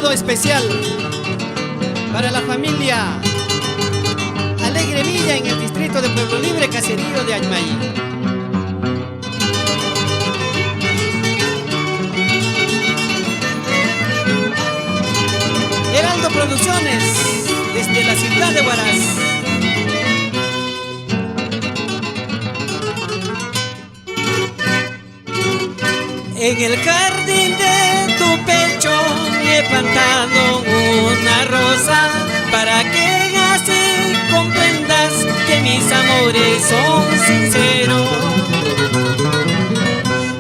saludo especial para la familia Alegre Villa en el distrito de Pueblo Libre, caserío de Aymaí. Heraldo Producciones, desde la ciudad de Huaraz. En el jardín de tu pecho he plantado una rosa para que así comprendas que mis amores son sinceros.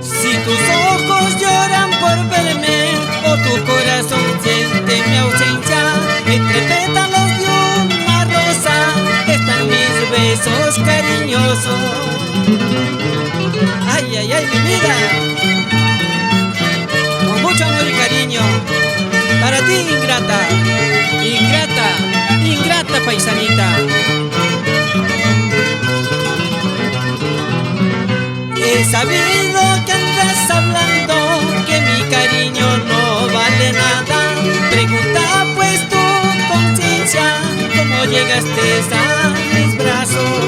Si tus ojos lloran por verme o tu corazón siente mi ausencia, entre pétalos de una rosa están mis besos cariñosos. Ay, ay, ay, mi vida, mucho amor y cariño para ti, ingrata, ingrata, ingrata paisanita. He sabido que andas hablando que mi cariño no vale nada. Pregunta pues tu conciencia cómo llegaste a mis brazos.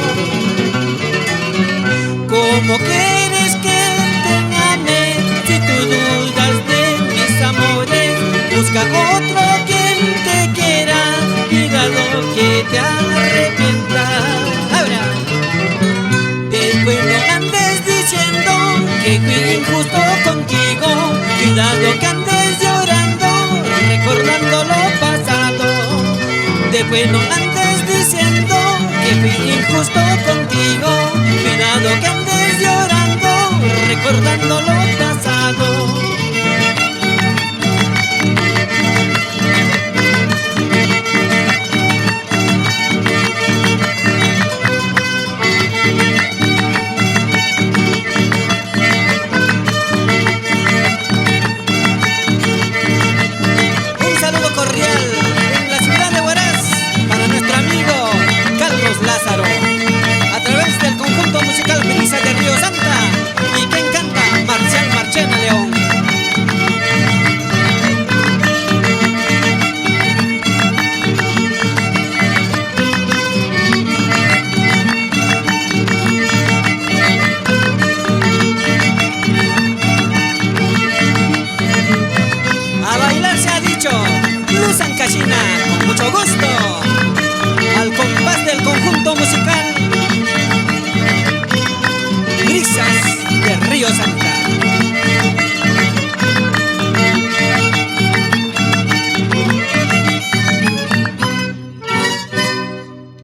¿Cómo quieres que te ame si tú dudas de mis amores? Busca otro quien te quiera y dado que te arrepientas. Ahora, después no andes diciendo que fui injusto contigo, cuidado que andes llorando recordando lo pasado. Después no andes diciendo que fui injusto contigo, cuidado que andes llorando recordando lo